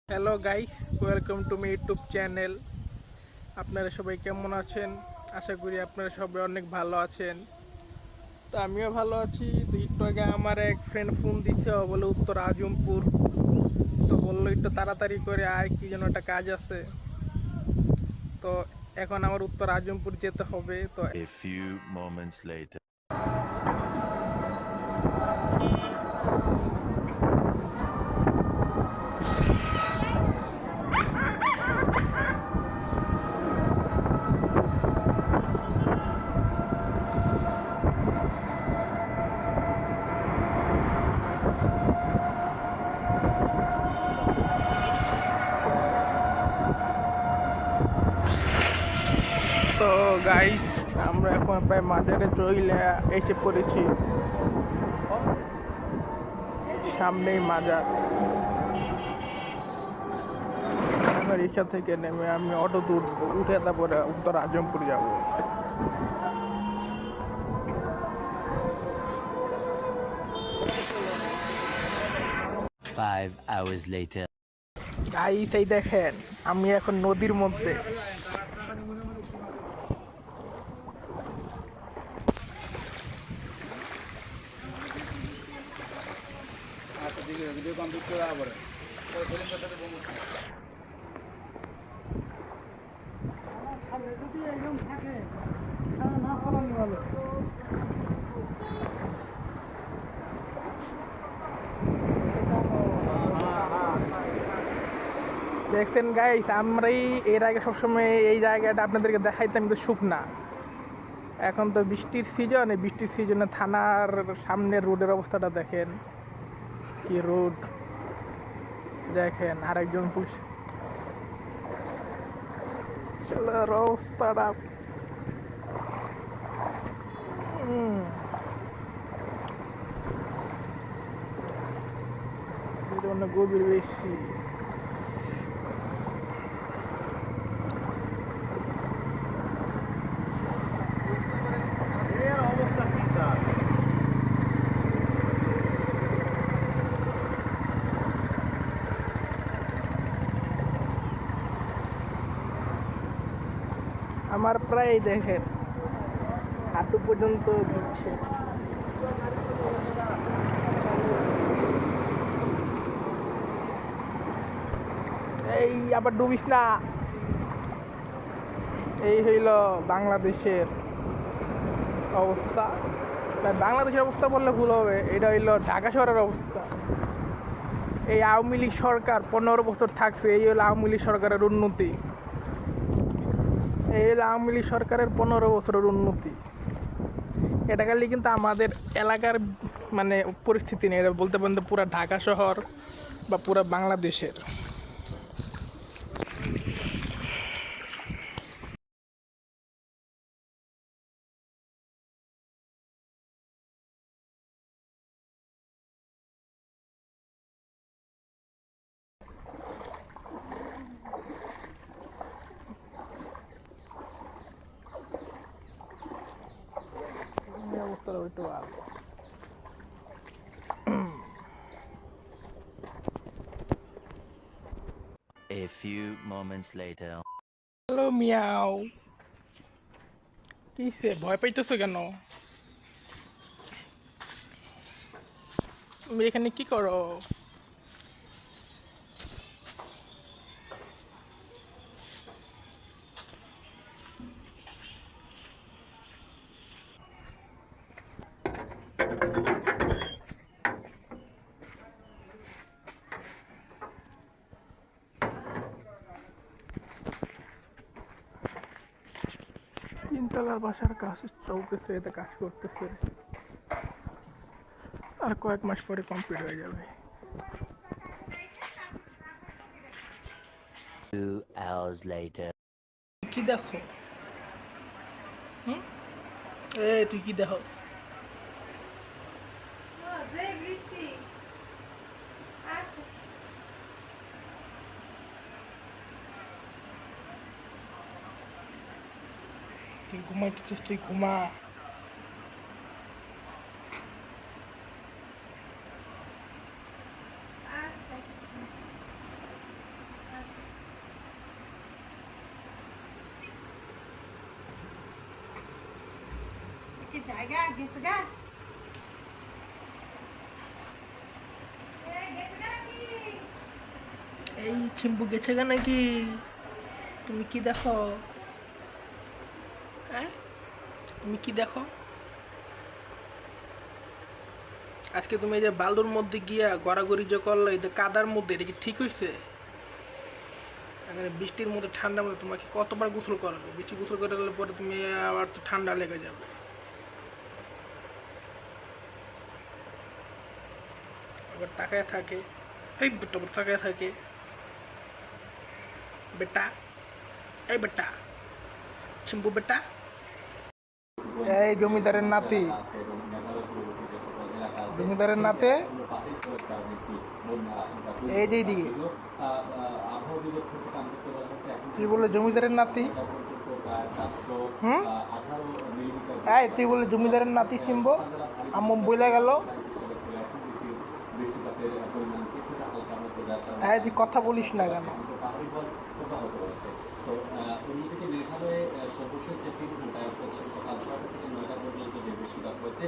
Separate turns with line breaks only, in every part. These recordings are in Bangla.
Hello guys, welcome to my YouTube channel. আপনারা সবাই কেমন আছেন? আশা করি আপনারা সবাই অনেক ভালো আছেন। তো আমিও ভালো আছি। তো একটু আগে আমার এক ফ্রেন্ড ফোন দিচ্ছে, ও বলে উত্তর আজমপুর। তো বললো একটু তাড়াতাড়ি করে আয়, কি যেন একটা কাজ আছে। তো এখন আমার উত্তর আজমপুর যেতে হবে। তো
A few moments later.
তো গাইস, আমরা এখন প্রায় মাজারে চলে এসে পড়েছি। সামনেই মাজার। আমার রিক্সা থেকে নেমে আমি অটো উঠবো, উঠে তারপরে উত্তর আজমপুর যাবো।
5 hours later.
গাইস, এই দেখেন, আমি এখন নদীর মধ্যে। দেখছেন গাইস, আমরাই এর আগে সবসময় এই জায়গাটা আপনাদেরকে দেখাইতাম, কিন্তু শুকনা। এখন তো বৃষ্টির সিজন, এই বৃষ্টির সিজনে থানার সামনের রোডের অবস্থাটা দেখেন, কি রোড। দেখেন আরেকজন পুলিশ চলার অবস্থাটা। অনেক গভীর বেশি। আমার প্রায় দেখেন হাঁটু পর্যন্ত দিচ্ছে। এই আবার ডুবিস না। এই হইল বাংলাদেশের অবস্থা। বাংলাদেশের অবস্থা বললে ভুল হবে, এটা হইল ঢাকা শহরের অবস্থা। এই আওয়ামী লীগ সরকার 15 বছর থাকছে, এই হলো আওয়ামী লীগ সরকারের উন্নতি। এই হলো আওয়ামী লীগ সরকারের 15 বছরের উন্নতি। এটা খালি কিন্তু আমাদের এলাকার মানে পরিস্থিতি নেই, এটা বলতে পারেন পুরো ঢাকা শহর বা পুরো বাংলাদেশের। অবস্থাটা একটু ভালো।
A few moments later.
Hello meow, কিসে ভয় পাইতেছো কেন? তুমি এখানে কি করো? তিনতলার বাসার কাজ চলতেছে, এতে কাজ করতেছে। আর কয়েক মাস পরে কমপ্লিট হয়ে যাবে।
2 hours later.
কি দেখো? হুম, এ তুই কি দেখো? তুই ঘুমাইতেছিস, তুই ঘুমা।
জায়গা গেছে গা গেছে গা নাকি
এই চিম্পু গেছে গা নাকি? তুমি কি দেখো? হ্যাঁ, তুমি কি দেখো? আজকে তুমি এই যে বালুর মধ্যে গিয়া গড়াগড়ি যে করলো, এই যে কাদার মধ্যে, এটা কি ঠিক হয়েছে? এখানে বৃষ্টির মধ্যে ঠান্ডার মধ্যে তোমাকে কতবার গোসল করাবে? বেশি গোসল করালে পরে তুমি আবার তো ঠান্ডা লেগে যাবে। আবার তাকায় থাকে, এই বেটা আবার তাকায় থাকে। বেটা, এই বেটা, চিম্পু বেটা, এই জমিদারের নাতি, জমিদারের নাতে, এই যে দিকে কি বলে জমিদারের নাতি? হুম, এই তুই বলে জমিদারের নাতি সিম্বো, আম্মু বইলা গেল। হ্যাঁ, তুই কথা বলিস না কেন?
তো অন্যদিকে মেঘালয়ে সর্বশেষ যে 3 ঘন্টায় অর্থাৎ সকাল 6টা থেকে 9টা পর্যন্ত যে বৃষ্টিপাত হয়েছে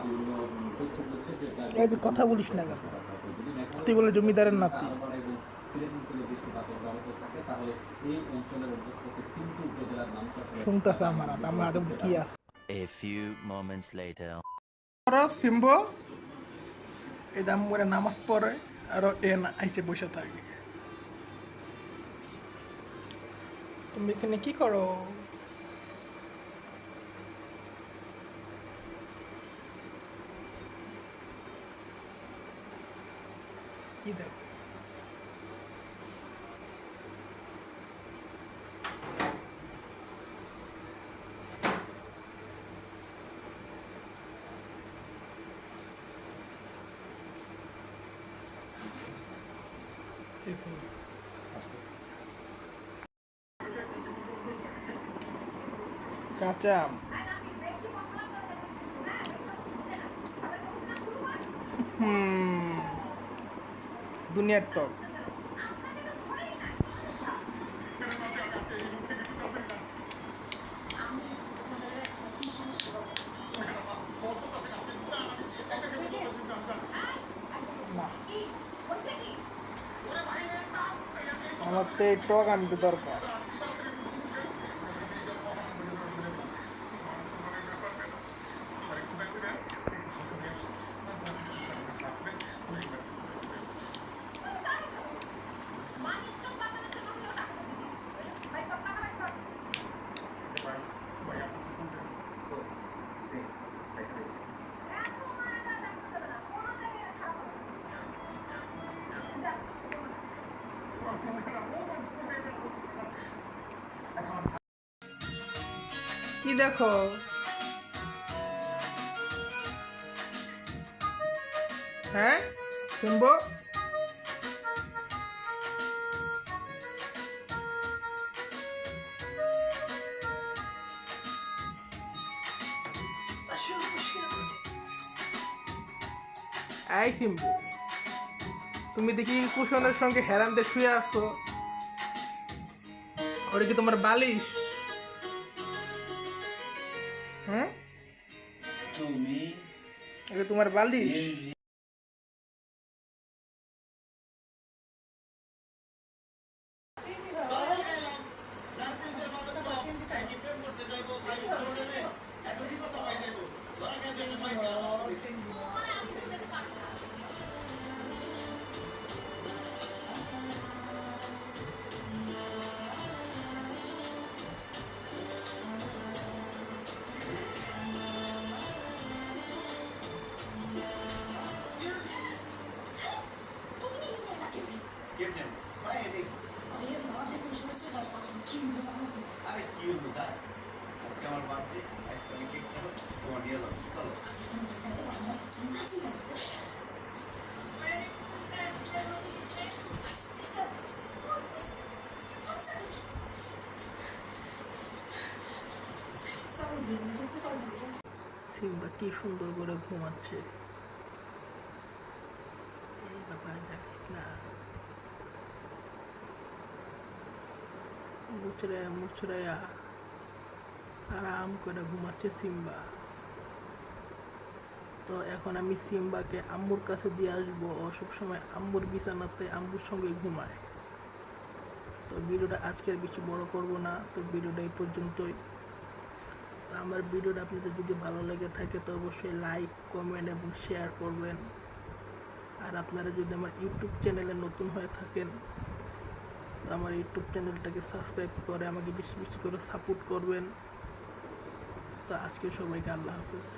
বিভিন্ন তথ্য বলছে যে
এই তুই কথা বলিস না কেন? তুই বলে জমিদারের নাতি।
এবং সিলেট অঞ্চলে বৃষ্টিপাত অব্যাহত থাকে তাহলে এই অঞ্চলের অন্তত 3টি উপজেলার মানুষ আসলে
শুনতেছে আমার হাতে কি আছে।
A few moments later.
সিম্বো এই দাম করে নামাজ পড়ে আর এ না আইতে বসে থাকে। তুমি এখানে কি করো? কি দেখো? কাঁচা আম। দুনিয়ার টক। না, আমার তো এই টক আমটি দরকার। কি দেখো? হ্যাঁ শুনবো? এই সিম্বু, তুমি দেখি কুশনের সঙ্গে হেরানতে শুয়ে আসছো। ওটা কি তোমার বালিশ? হ্যাঁ, এটা তোমার বালিশ? সিম্বা কি সুন্দর করে ঘুমাচ্ছে। এই বাবা জাগিস না, মুচড়ায়া মুচড়ায়া আরাম করে ঘুমাচ্ছে সিম্বা। তো এখন আমি সিম্বাকে আম্মুর কাছে দিয়ে আসবো, ও সবসময় আম্মুর বিছানাতে আম্মুর সঙ্গে ঘুমায়। তো ভিডিওটা আজকের বেশি বড় করব না, তো ভিডিওটা এই পর্যন্তই। তো আমার ভিডিওটা আপনাদের যদি ভালো লেগে থাকে তো অবশ্যই লাইক, কমেন্ট এবং শেয়ার করবেন। আর আপনারা যদি আমার ইউটিউব চ্যানেলে নতুন হয়ে থাকেন তো আমার ইউটিউব চ্যানেলটাকে সাবস্ক্রাইব করে আমাকে বেশি বেশি করে সাপোর্ট করবেন। তো আজকে সবাইকে আল্লাহ হাফেজ।